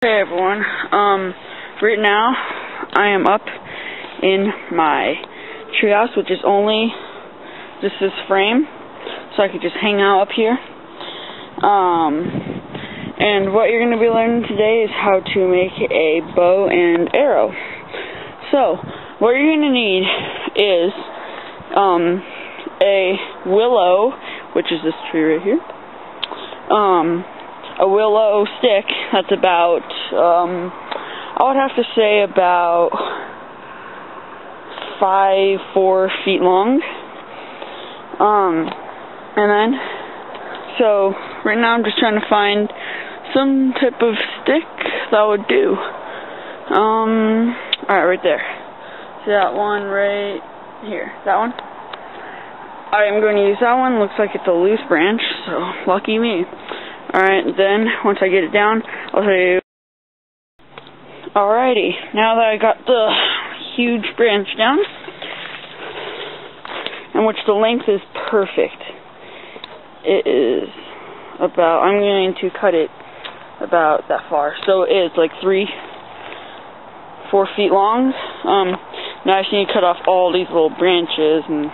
Hey everyone, right now I am up in my treehouse, which is only this frame, so I could just hang out up here. And what you're going to be learning today is how to make a bow and arrow. So, what you're going to need is a willow, which is this tree right here. A willow stick that's about, I would have to say about 4 feet long. And then, so right now I'm just trying to find some type of stick that would do. Alright, right there. See that one right here? That one? I'm going to use that one. Looks like it's a loose branch, so lucky me. Alright, then, once I get it down, I'll show you. Alrighty, now that I got the huge branch down, in which the length is perfect, it is about, I'm going to cut it about that far, so it's like 4 feet long. Now I just need to cut off all these little branches and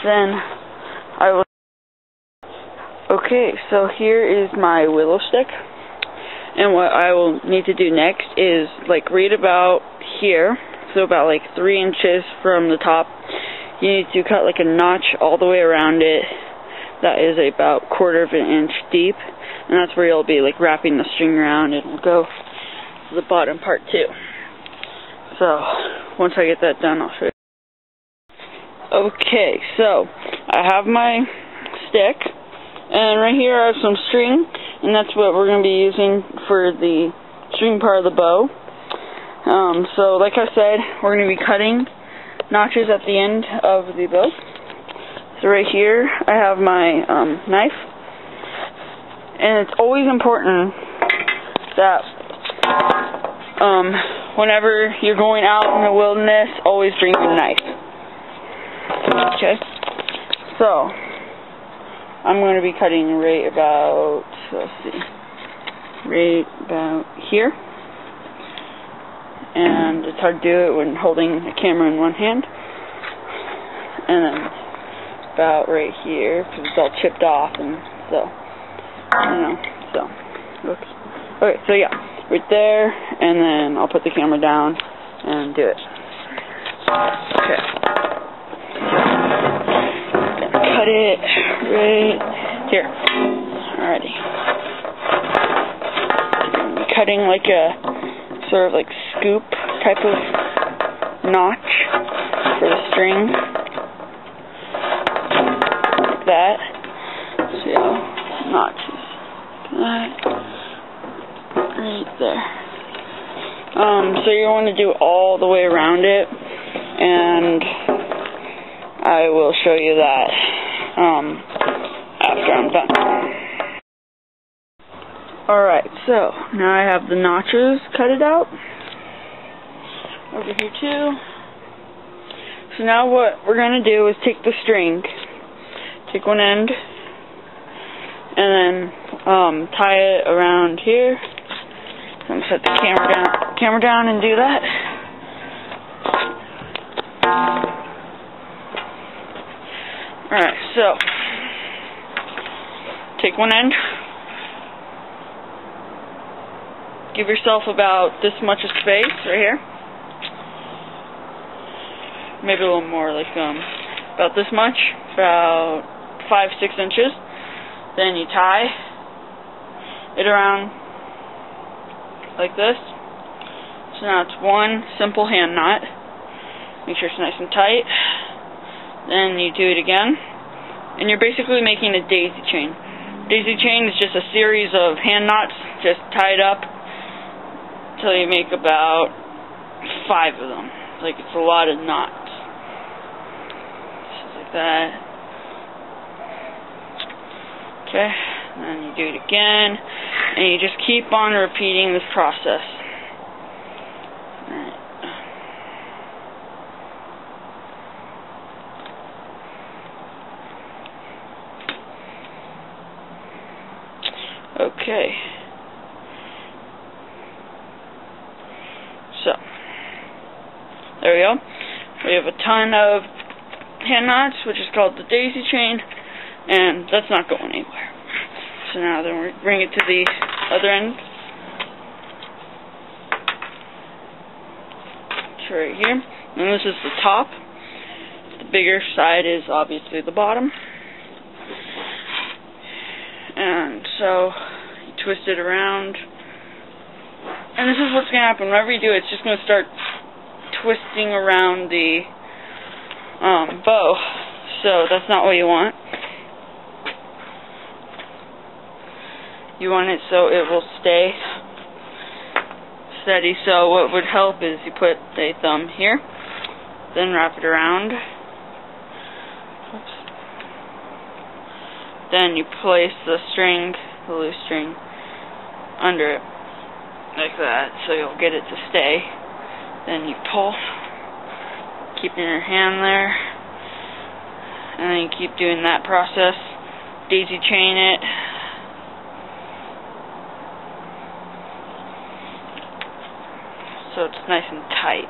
then I will. Okay, so here is my willow stick, and what I will need to do next is right about here, so about 3 inches from the top. You need to cut a notch all the way around it that is about 1/4 of an inch deep, and that's where you'll be wrapping the string around, and it'll go to the bottom part too. So once I get that done, I'll show you. Okay, so I have my stick. And right here I have some string, and that's what we're going to be using for the string part of the bow. So like I said, we're going to be cutting notches at the end of the bow. So right here I have my knife, and it's always important that whenever you're going out in the wilderness, always bring your knife. Okay, so I'm going to be cutting right about, right about here. And it's hard to do it when holding a camera in one hand. And then about right here, because it's all chipped off, and so, oops. Okay, so yeah, right there, and then I'll put the camera down and do it. Okay. Cut it right here. Alrighty. Cutting a sort of scoop type of notch for the string. Like that. See how notches. That. Right there. So you want to do all the way around it, and I will show you that after I'm done. Alright, so now I have the notches cut it out over here too. So now what we're going to do is take the string, take one end, and then tie it around here. So I'm going to set the camera down and do that. Alright, so take one end, give yourself about this much of space right here, maybe a little more, about this much, about 5-6 inches. Then you tie it around like this. So now it's one simple hand knot. Make sure it's nice and tight. Then you do it again, and you're basically making a daisy chain. Daisy chain is just a series of hand knots just tied up until you make about 5 of them. It's a lot of knots. Just like that. Okay, and then you do it again, and you just keep on repeating this process. Alright. Okay. So, there we go. We have a ton of hand knots, which is called the daisy chain, and that's not going anywhere. So now then we bring it to the other end. It's right here. And this is the top. The bigger side is obviously the bottom. And so you twist it around. And this is what's going to happen. Whenever you do it, it's just going to start twisting around the bow. So that's not what you want. You want it so it will stay steady. So what would help is you put a thumb here, then wrap it around. Oops. Then you place the string, the loose string, under it, like that, so you'll get it to stay. Then you pull, keeping your hand there, and then you keep doing that process. Daisy chain it. So it's nice and tight.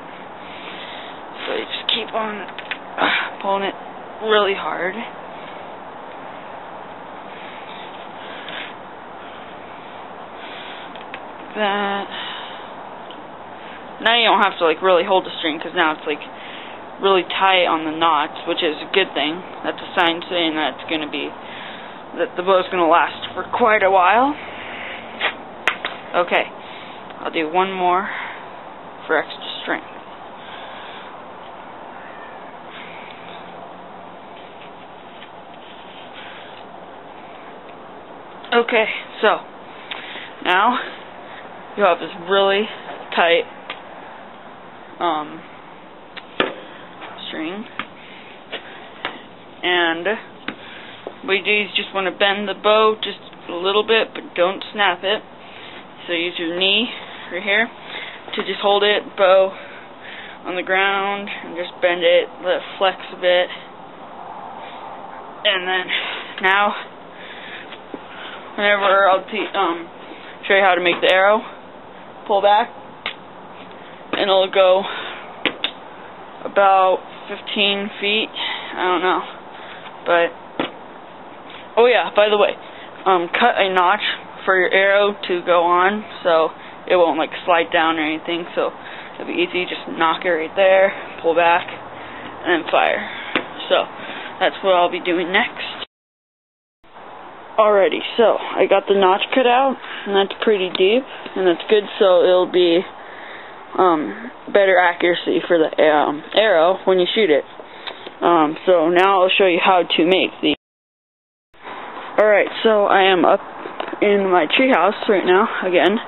So you just keep on pulling it really hard. That. Now you don't have to like really hold the string, because now it's like really tight on the knots, which is a good thing. That's a sign saying that the bow's gonna last for quite a while. Okay, I'll do one more for extra strength. Okay, so now you have this really tight string, and what you do is just want to bend the bow just a little bit, but don't snap it. So use your knee right here to just hold it, bow on the ground, and just bend it, let it flex a bit. And then now, whenever I'll show you how to make the arrow, pull back, and it'll go about 15 feet. I don't know, but oh yeah, by the way, cut a notch for your arrow to go on, so it won't like slide down or anything. So it'll be easy. Just knock it right there, pull back, and then fire. So that's what I'll be doing next. Alrighty, so I got the notch cut out, and that's pretty deep, and that's good, so it'll be better accuracy for the arrow when you shoot it. So now I'll show you how to make the. Alright, so I am up in my treehouse right now again,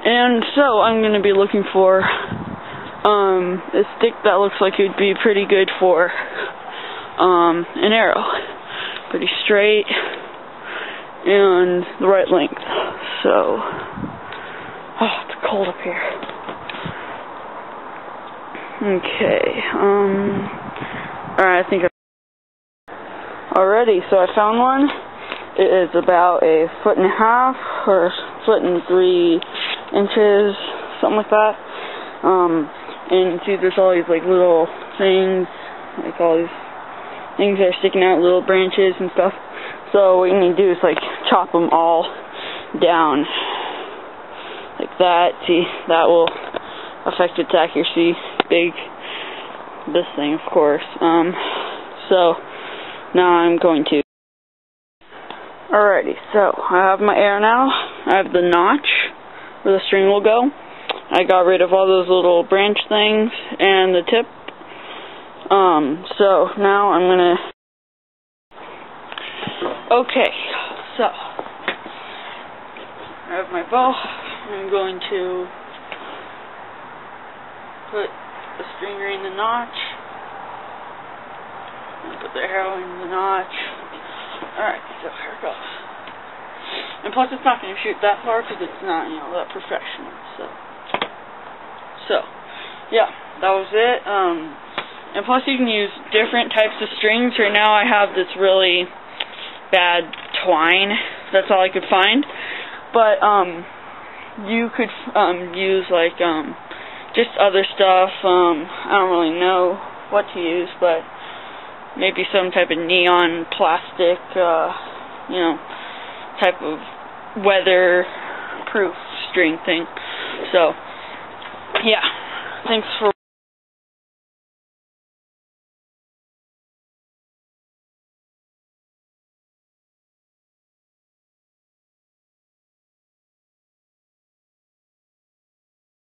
and so I'm going to be looking for a stick that looks like it would be pretty good for an arrow, pretty straight and the right length. So, oh, it's cold up here. Okay, alright, I think already, so I found one. It is about 1.5 feet or 1.3 feet, something like that. And see, there's all these like little things, like all these things that are sticking out, little branches and stuff. So what you need to do is like chop them all down like that. See, that will affect its accuracy. Big, this thing, of course. So now I'm going to. Alrighty, so I have my arrow now. I have the notch where the string will go. I got rid of all those little branch things and the tip. So now I'm gonna. Okay, so I have my bow. I'm going to put the string right in the notch. And put the arrow in the notch. Alright, so here it goes. And plus it's not going to shoot that far because it's not, you know, that professional. So, yeah, that was it. And plus you can use different types of strings. Right now I have this really bad twine. That's all I could find. But you could use like just other stuff. I don't really know what to use, but maybe some type of neon plastic, you know, type of weather-proof string thing. So, yeah. Thanks for